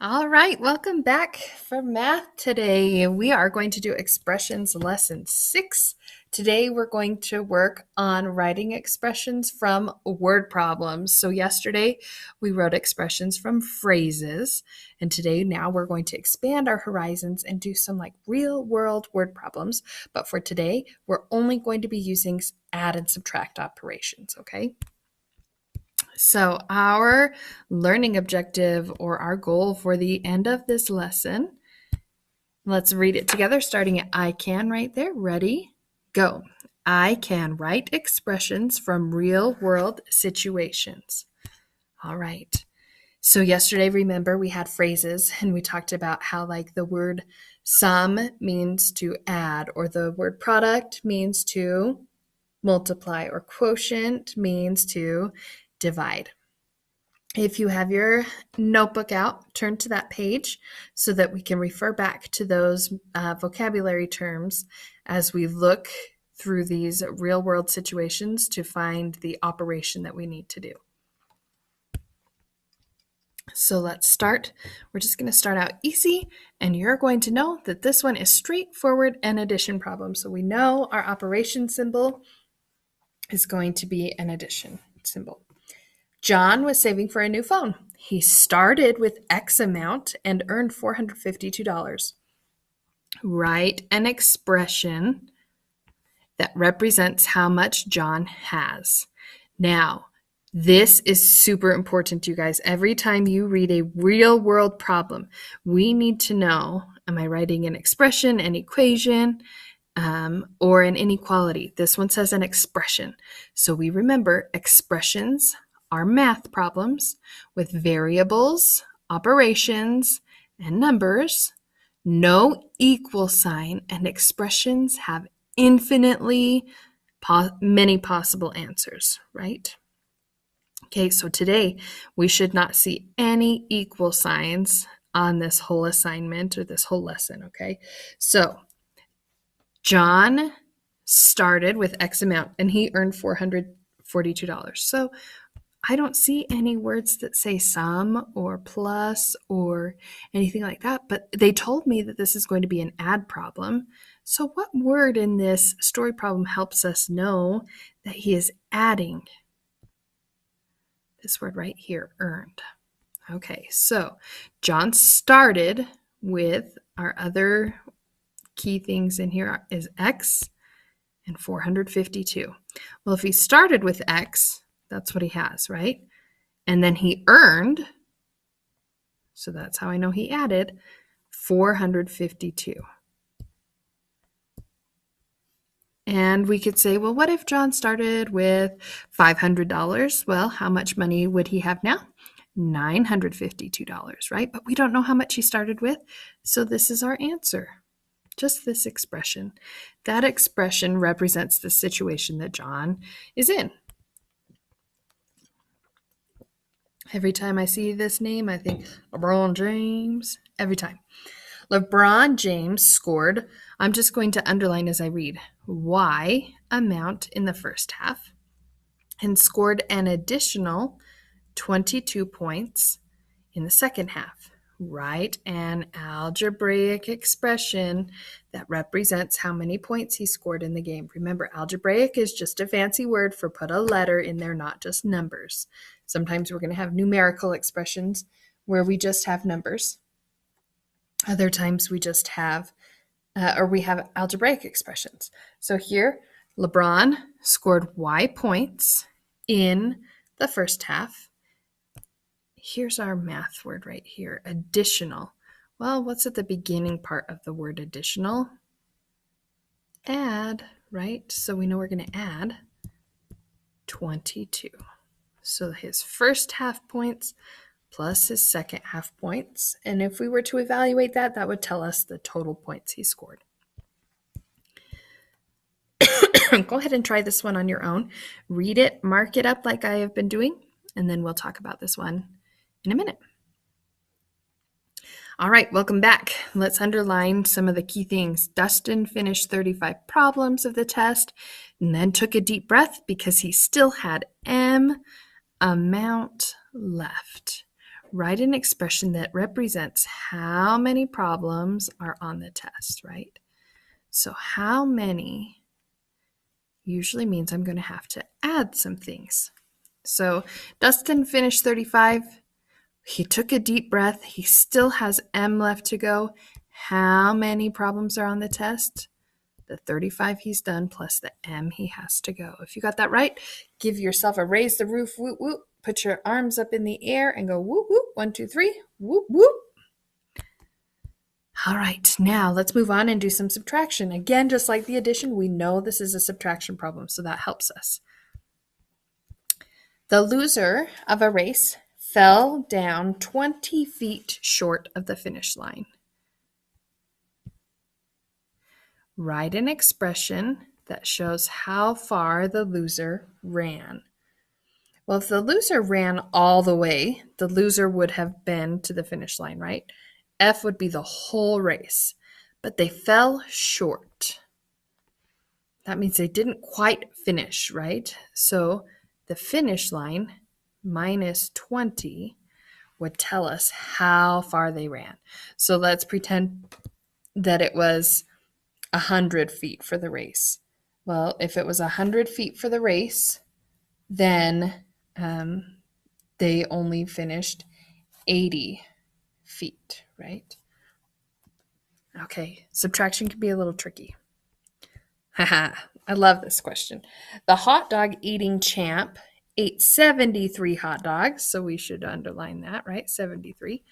All right, welcome back for math today. We are going to do expressions lesson 6. Today we're going to work on writing expressions from word problems. So yesterday we wrote expressions from phrases, and today now we're going to expand our horizons and do some like real world word problems. But for today, we're only going to be using add and subtract operations, okay? So, our learning objective or our goal for the end of this lesson, let's read it together, starting at I can right there. Ready? Go. I can write expressions from real world situations. All right. So, yesterday, remember, we had phrases and we talked about how, like, the word sum means to add, or the word product means to multiply, or quotient means to divide. If you have your notebook out, turn to that page so that we can refer back to those vocabulary terms as we look through these real world situations to find the operation that we need to do. So let's start. We're just going to start out easy, and you're going to know that this one is straightforward an addition problem. So we know our operation symbol is going to be an addition symbol. John was saving for a new phone. He started with X amount and earned $452. Write an expression that represents how much John has. Now, this is super important, you guys. Every time you read a real world problem, we need to know, am I writing an expression, an equation, or an inequality? This one says an expression. So we remember expressions are math problems with variables, operations, and numbers. No equal sign, and expressions have infinitely many possible answers, right? Okay, so today we should not see any equal signs on this whole assignment or this whole lesson, okay? So John started with X amount and he earned $442. So I don't see any words that say sum or plus or anything like that, but they told me that this is going to be an add problem. So what word in this story problem helps us know that he is adding? This word right here, earned. Okay, so John started with our other key things in here is X and 452. Well, if he started with X, that's what he has, right? And then he earned, so that's how I know he added, 452. And we could say, well, what if John started with $500? Well, how much money would he have now? $952, right? But we don't know how much he started with, so this is our answer. Just this expression. That expression represents the situation that John is in. Every time I see this name, I think LeBron James. Every time. LeBron James scored, I'm just going to underline as I read, Y amount in the first half and scored an additional 22 points in the second half. Write an algebraic expression that represents how many points he scored in the game. Remember, algebraic is just a fancy word for put a letter in there, not just numbers. Sometimes we're going to have numerical expressions where we just have numbers. Other times we just have, we have algebraic expressions. So here, LeBron scored Y points in the first half. Here's our math word right here, additional. Well, what's at the beginning part of the word additional? Add, right? So we know we're going to add 22. So his first half points plus his second half points. And if we were to evaluate that, that would tell us the total points he scored. Go ahead and try this one on your own. Read it, mark it up like I have been doing, and then we'll talk about this one in a minute. All right, welcome back. Let's underline some of the key things. Dustin finished 35 problems of the test and then took a deep breath because he still had M amount left. write an expression that represents how many problems are on the test, right? So how many usually means I'm going to have to add some things. So Dustin finished 35. He took a deep breath. He still has M left to go. How many problems are on the test? The 35 he's done plus the M he has to go. If you got that right, give yourself a raise the roof, whoop, whoop. Put your arms up in the air and go whoop, whoop. 1, 2, 3, whoop, whoop. All right, now let's move on and do some subtraction. Again, just like the addition, we know this is a subtraction problem, so that helps us. The loser of a race fell down 20 feet short of the finish line. Write an expression that shows how far the loser ran. Well, if the loser ran all the way, the loser would have been to the finish line, right? F would be the whole race, but they fell short. That means they didn't quite finish, right? So the finish line minus 20 would tell us how far they ran. So let's pretend that it was 100 feet for the race. Well, if it was 100 feet for the race, then they only finished 80 feet, right? Okay, subtraction can be a little tricky. Haha, I love this question. The hot dog eating champ ate 73 hot dogs, so we should underline that, right? 73.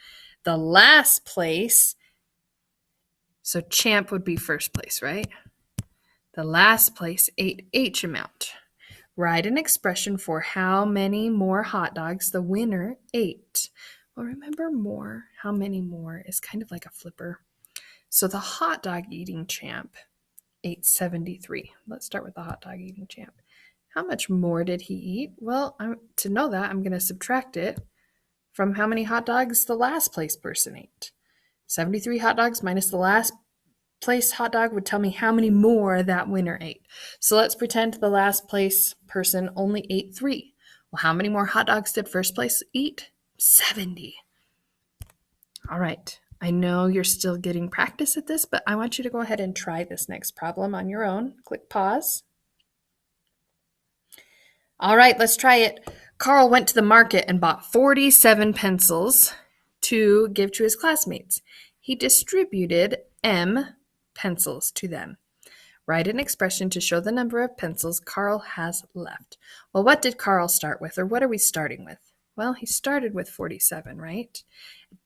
The last place, so champ would be first place, right? The last place ate H amount. Write an expression for how many more hot dogs the winner ate. Well, remember more, how many more is kind of like a flipper. So the hot dog eating champ ate 73. Let's start with the hot dog eating champ. How much more did he eat? Well, to know that, I'm going to subtract it from how many hot dogs the last place person ate. 73 hot dogs minus the last place hot dog would tell me how many more that winner ate. So let's pretend the last place person only ate 3. Well, how many more hot dogs did first place eat? 70. All right. I know you're still getting practice at this, but I want you to go ahead and try this next problem on your own. Click pause. All right, let's try it. Carl went to the market and bought 47 pencils to give to his classmates. He distributed M pencils to them. Write an expression to show the number of pencils Carl has left. Well, what did Carl start with, or what are we starting with? Well, he started with 47, right?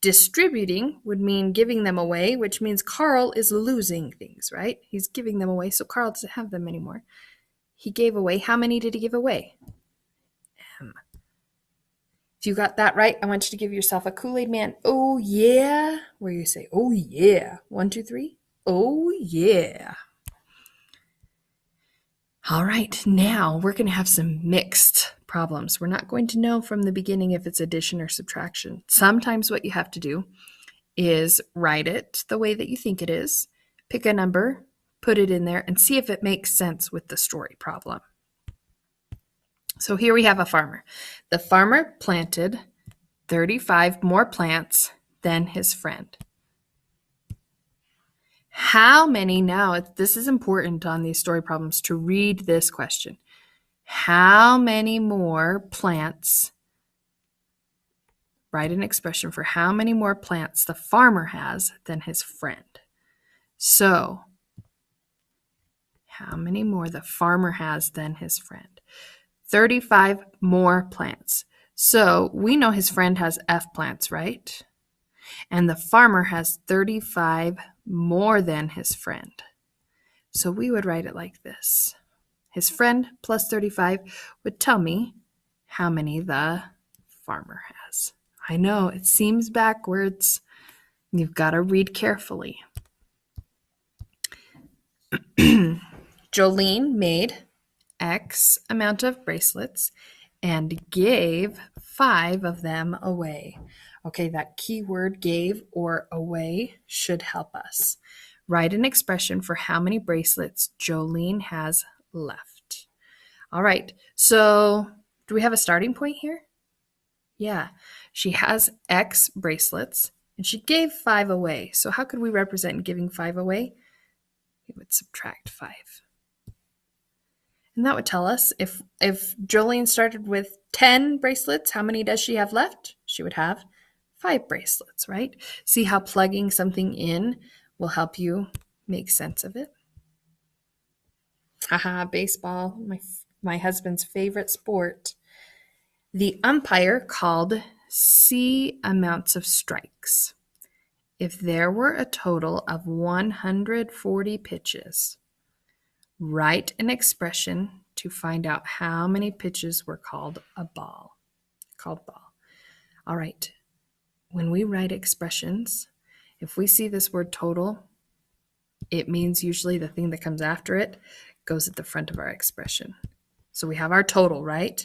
Distributing would mean giving them away, which means Carl is losing things, right? He's giving them away, so Carl doesn't have them anymore. He gave away, how many did he give away? M. If you got that right, I want you to give yourself a Kool-Aid Man, oh yeah, where you say, oh yeah. 1, 2, 3, oh yeah. All right, now we're going to have some mixed problems. We're not going to know from the beginning if it's addition or subtraction. Sometimes what you have to do is write it the way that you think it is, pick a number, put it in there, and see if it makes sense with the story problem. So here we have a farmer. The farmer planted 35 more plants than his friend. How many, now this is important on these story problems to read this question. How many more plants, write an expression for how many more plants the farmer has than his friend. So, how many more the farmer has than his friend? 35 more plants. So, we know his friend has F plants, right? And the farmer has 35 more than his friend. So we would write it like this. His friend plus 35 would tell me how many the farmer has. I know it seems backwards. You've got to read carefully. Jolene made X amount of bracelets and gave 5 of them away. Okay, that keyword gave or away should help us. Write an expression for how many bracelets Jolene has left. All right, so do we have a starting point here? Yeah, she has X bracelets and she gave 5 away. So how could we represent giving 5 away? We would subtract 5. And that would tell us if Jolene started with 10 bracelets, how many does she have left? She would have 5 bracelets, right? See how plugging something in will help you make sense of it? Haha, baseball, my husband's favorite sport. The umpire called C amounts of strikes. If there were a total of 140 pitches, write an expression to find out how many pitches were called ball. All right. When we write expressions, if we see this word total, it means usually the thing that comes after it goes at the front of our expression. So we have our total, right?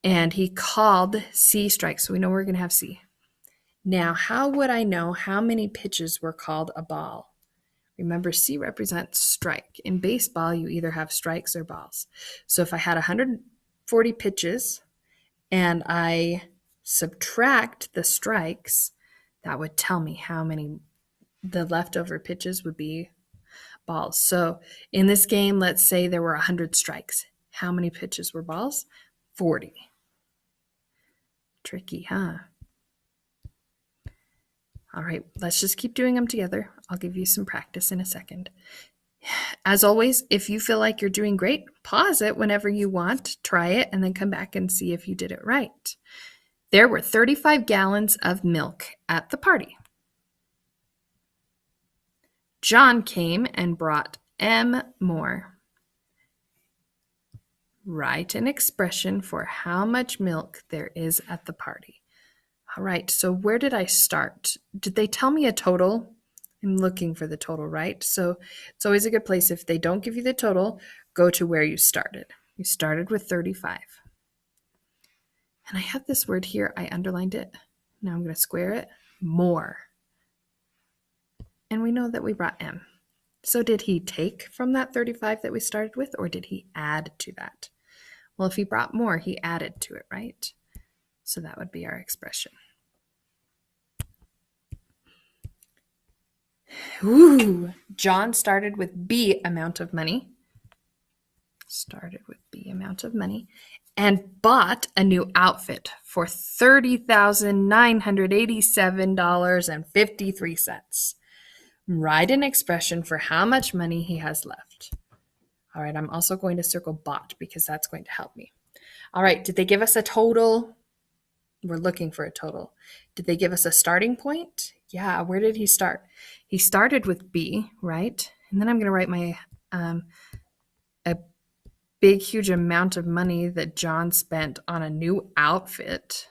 And he called C strikes, so we know we're going to have C. Now, how would I know how many pitches were called a ball? Remember, C represents strike. In baseball, you either have strikes or balls. So if I had 140 pitches and I subtract the strikes, that would tell me how many the leftover pitches would be balls. So in this game, let's say there were 100 strikes. How many pitches were balls? 40. Tricky, huh? All right, let's just keep doing them together. I'll give you some practice in a second. As always, if you feel like you're doing great, pause it whenever you want, try it, and then come back and see if you did it right. There were 35 gallons of milk at the party. John came and brought M more. Write an expression for how much milk there is at the party. All right, so where did I start? Did they tell me a total? I'm looking for the total, right? So it's always a good place if they don't give you the total, go to where you started. You started with 35. And I have this word here, I underlined it. Now I'm going to square it, more. And we know that we brought M. So did he take from that 35 that we started with, or did he add to that? Well, if he brought more, he added to it, right? So that would be our expression. Ooh, John started with B amount of money. And bought a new outfit for $30,987.53. Write an expression for how much money he has left. All right, I'm also going to circle bought because that's going to help me. All right, did they give us a total? We're looking for a total. Did they give us a starting point? Yeah, where did he start? He started with B, right? And then I'm going to write my a big, huge amount of money that John spent on a new outfit.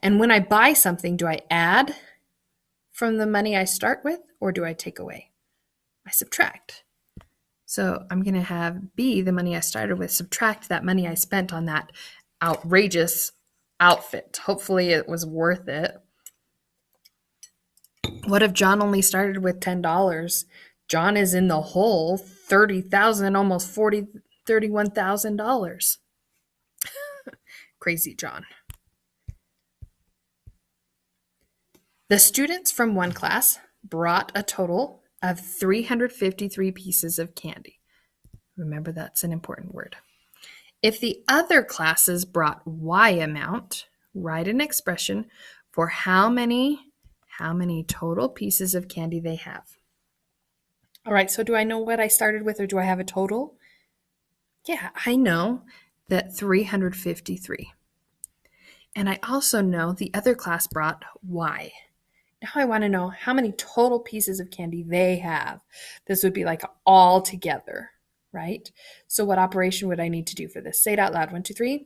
And when I buy something, do I add from the money I start with, or do I take away? I subtract. So I'm going to have B, the money I started with, subtract that money I spent on that outrageous outfit. Hopefully it was worth it. What if John only started with $10? John is in the hole $30,000, almost $31,000. Crazy John. The students from one class brought a total of 353 pieces of candy. Remember, that's an important word. If the other classes brought Y amount, write an expression for how many total pieces of candy they have. All right, so do I know what I started with, or do I have a total? Yeah, I know that 353. And I also know the other class brought Y. Now I want to know how many total pieces of candy they have. This would be like all together, right? So what operation would I need to do for this? Say it out loud. 1, 2, 3.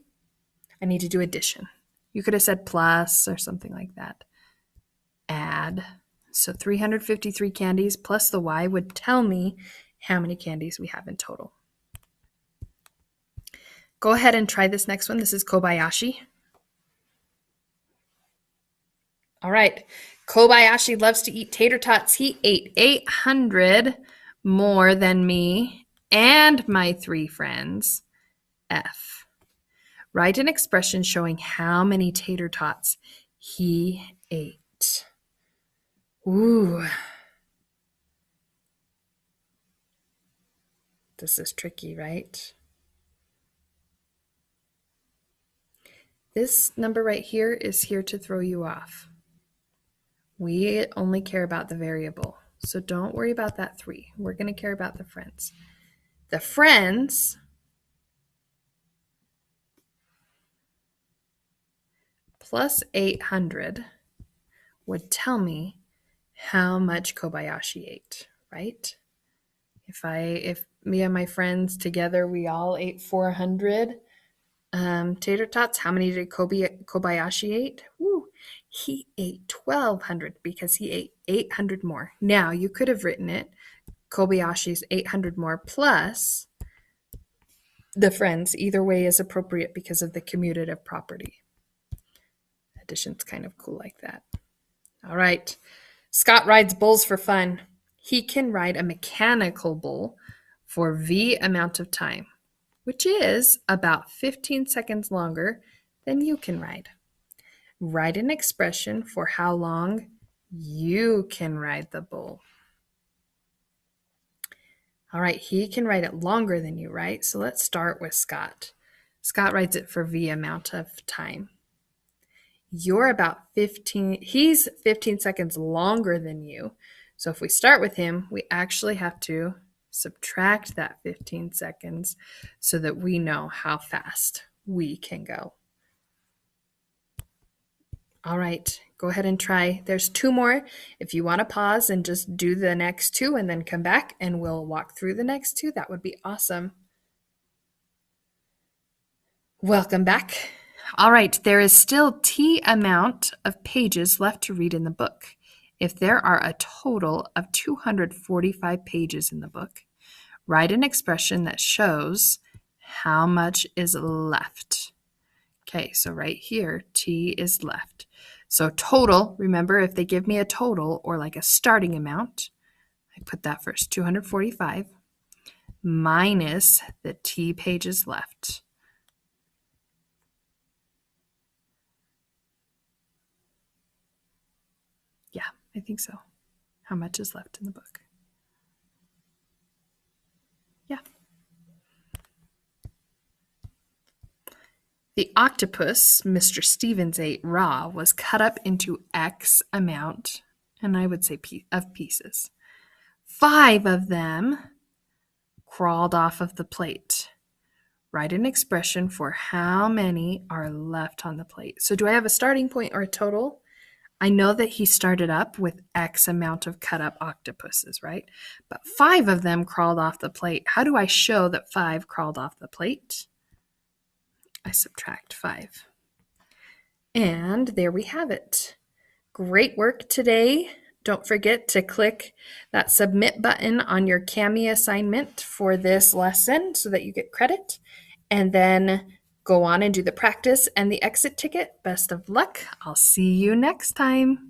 I need to do addition. You could have said plus or something like that. Add. So 353 candies plus the Y would tell me how many candies we have in total. Go ahead and try this next one. This is Kobayashi. All right. Kobayashi loves to eat tater tots. He ate 800 more than me and my 3 friends. F. Write an expression showing how many tater tots he ate. Ooh. This is tricky, right? This number right here is here to throw you off. We only care about the variable, so don't worry about that 3. We're going to care about the friends. The friends plus 800 would tell me how much Kobayashi ate, right? If me and my friends together, we all ate 400 tater tots, how many did Kobayashi eat? Woo, he ate 1,200 because he ate 800 more. Now, you could have written it, Kobayashi's 800 more plus the friends. Either way is appropriate because of the commutative property. Addition's kind of cool like that. All right. Scott rides bulls for fun. He can ride a mechanical bull for V amount of time, which is about 15 seconds longer than you can ride. Write an expression for how long you can ride the bull. All right, he can ride it longer than you, right? So let's start with Scott. Scott rides it for V amount of time. You're about 15, he's 15 seconds longer than you. So if we start with him, we actually have to subtract that 15 seconds so that we know how fast we can go. All right, go ahead and try. There's 2 more. If you want to pause and just do the next 2 and then come back and we'll walk through the next 2, that would be awesome. Welcome back. All right, there is still T amount of pages left to read in the book. If there are a total of 245 pages in the book, write an expression that shows how much is left. Okay, so right here, T is left. So total, remember, if they give me a total or like a starting amount, I put that first, 245 minus the T pages left. Yeah, I think so. How much is left in the book? Yeah. The octopus Mr. Stevens ate raw was cut up into X amount, and I would say of pieces. 5 of them crawled off of the plate. Write an expression for how many are left on the plate. So do I have a starting point or a total? I know that he started up with X amount of cut up octopuses, right? But 5 of them crawled off the plate. How do I show that 5 crawled off the plate? I subtract 5. And there we have it. Great work today. Don't forget to click that submit button on your Kami assignment for this lesson so that you get credit. And then go on and do the practice and the exit ticket. Best of luck. I'll see you next time.